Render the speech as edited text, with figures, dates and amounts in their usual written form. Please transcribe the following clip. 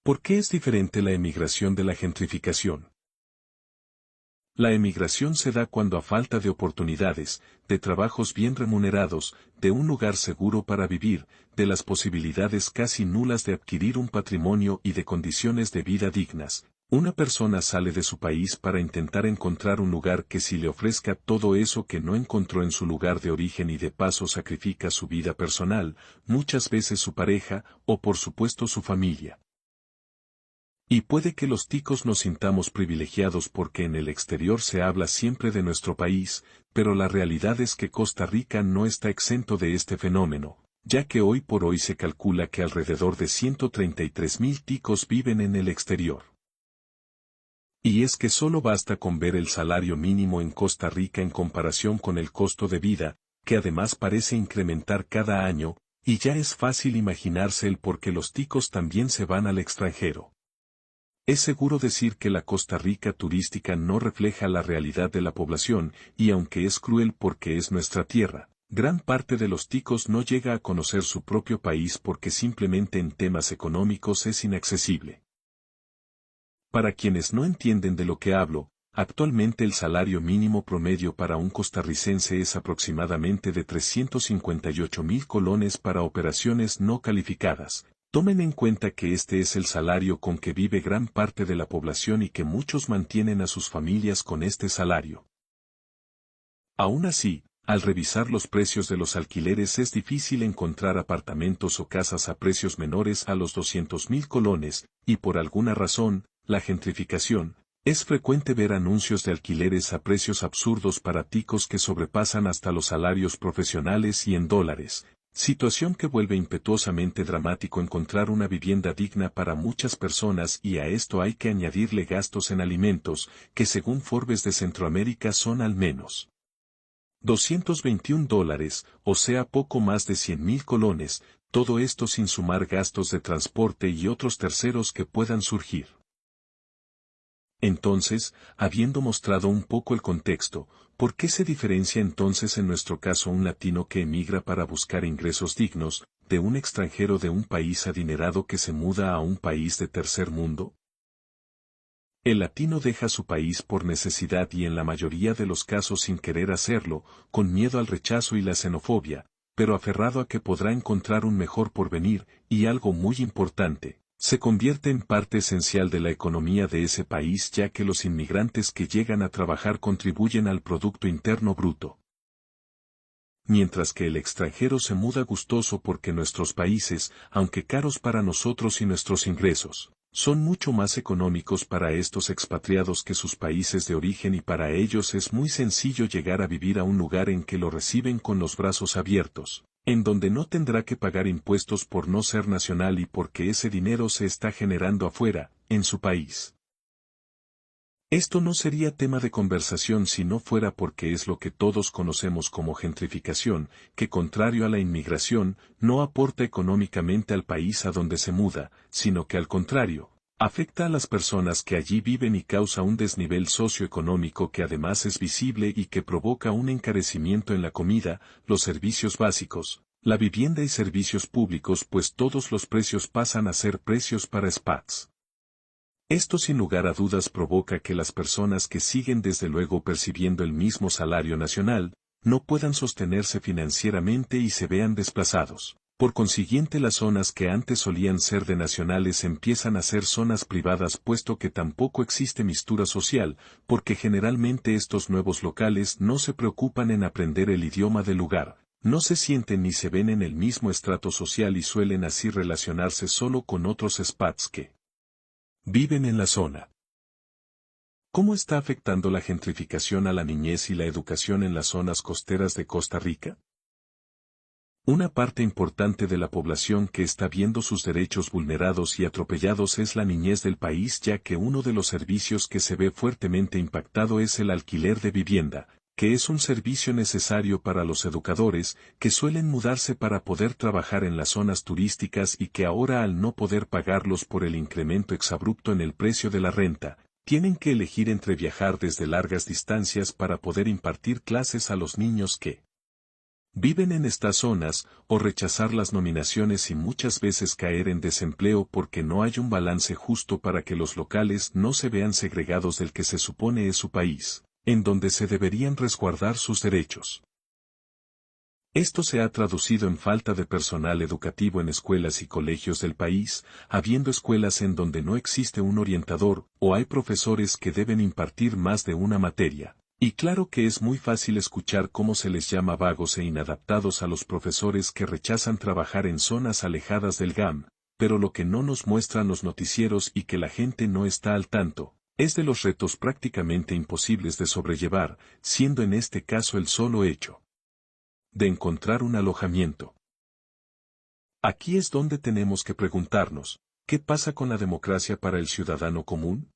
¿Por qué es diferente la emigración de la gentrificación? La emigración se da cuando a falta de oportunidades, de trabajos bien remunerados, de un lugar seguro para vivir, de las posibilidades casi nulas de adquirir un patrimonio y de condiciones de vida dignas, una persona sale de su país para intentar encontrar un lugar que sí le ofrezca todo eso que no encontró en su lugar de origen y de paso sacrifica su vida personal, muchas veces su pareja, o por supuesto su familia. Y puede que los ticos nos sintamos privilegiados porque en el exterior se habla siempre de nuestro país, pero la realidad es que Costa Rica no está exento de este fenómeno, ya que hoy por hoy se calcula que alrededor de 133.000 ticos viven en el exterior. Y es que solo basta con ver el salario mínimo en Costa Rica en comparación con el costo de vida, que además parece incrementar cada año, y ya es fácil imaginarse el por qué los ticos también se van al extranjero. Es seguro decir que la Costa Rica turística no refleja la realidad de la población, y aunque es cruel porque es nuestra tierra, gran parte de los ticos no llega a conocer su propio país porque simplemente en temas económicos es inaccesible. Para quienes no entienden de lo que hablo, actualmente el salario mínimo promedio para un costarricense es aproximadamente de 358.000 colones para operaciones no calificadas. Tomen en cuenta que este es el salario con que vive gran parte de la población y que muchos mantienen a sus familias con este salario. Aún así, al revisar los precios de los alquileres es difícil encontrar apartamentos o casas a precios menores a los 200.000 colones, y por alguna razón, la gentrificación, es frecuente ver anuncios de alquileres a precios absurdos para ticos que sobrepasan hasta los salarios profesionales y en dólares. Situación que vuelve impetuosamente dramático encontrar una vivienda digna para muchas personas y a esto hay que añadirle gastos en alimentos, que según Forbes de Centroamérica son al menos $221, o sea poco más de 100.000 colones, todo esto sin sumar gastos de transporte y otros terceros que puedan surgir. Entonces, habiendo mostrado un poco el contexto, ¿por qué se diferencia entonces en nuestro caso un latino que emigra para buscar ingresos dignos, de un extranjero de un país adinerado que se muda a un país de tercer mundo? El latino deja su país por necesidad y en la mayoría de los casos sin querer hacerlo, con miedo al rechazo y la xenofobia, pero aferrado a que podrá encontrar un mejor porvenir, y algo muy importante, se convierte en parte esencial de la economía de ese país ya que los inmigrantes que llegan a trabajar contribuyen al Producto Interno Bruto. Mientras que el extranjero se muda gustoso porque nuestros países, aunque caros para nosotros y nuestros ingresos, son mucho más económicos para estos expatriados que sus países de origen y para ellos es muy sencillo llegar a vivir a un lugar en que lo reciben con los brazos abiertos, en donde no tendrá que pagar impuestos por no ser nacional y porque ese dinero se está generando afuera, en su país. Esto no sería tema de conversación si no fuera porque es lo que todos conocemos como gentrificación, que contrario a la inmigración, no aporta económicamente al país a donde se muda, sino que al contrario, afecta a las personas que allí viven y causa un desnivel socioeconómico que además es visible y que provoca un encarecimiento en la comida, los servicios básicos, la vivienda y servicios públicos pues todos los precios pasan a ser precios para expats. Esto sin lugar a dudas provoca que las personas que siguen desde luego percibiendo el mismo salario nacional, no puedan sostenerse financieramente y se vean desplazados. Por consiguiente las zonas que antes solían ser de nacionales empiezan a ser zonas privadas puesto que tampoco existe mistura social, porque generalmente estos nuevos locales no se preocupan en aprender el idioma del lugar, no se sienten ni se ven en el mismo estrato social y suelen así relacionarse solo con otros expats que viven en la zona. ¿Cómo está afectando la gentrificación a la niñez y la educación en las zonas costeras de Costa Rica? Una parte importante de la población que está viendo sus derechos vulnerados y atropellados es la niñez del país ya que uno de los servicios que se ve fuertemente impactado es el alquiler de vivienda, que es un servicio necesario para los educadores, que suelen mudarse para poder trabajar en las zonas turísticas y que ahora al no poder pagarlos por el incremento exabrupto en el precio de la renta, tienen que elegir entre viajar desde largas distancias para poder impartir clases a los niños que Viven en estas zonas, o rechazar las nominaciones y muchas veces caer en desempleo porque no hay un balance justo para que los locales no se vean segregados del que se supone es su país, en donde se deberían resguardar sus derechos. Esto se ha traducido en falta de personal educativo en escuelas y colegios del país, habiendo escuelas en donde no existe un orientador, o hay profesores que deben impartir más de una materia. Y claro que es muy fácil escuchar cómo se les llama vagos e inadaptados a los profesores que rechazan trabajar en zonas alejadas del GAM, pero lo que no nos muestran los noticieros y que la gente no está al tanto, es de los retos prácticamente imposibles de sobrellevar, siendo en este caso el solo hecho de encontrar un alojamiento. Aquí es donde tenemos que preguntarnos, ¿qué pasa con la democracia para el ciudadano común?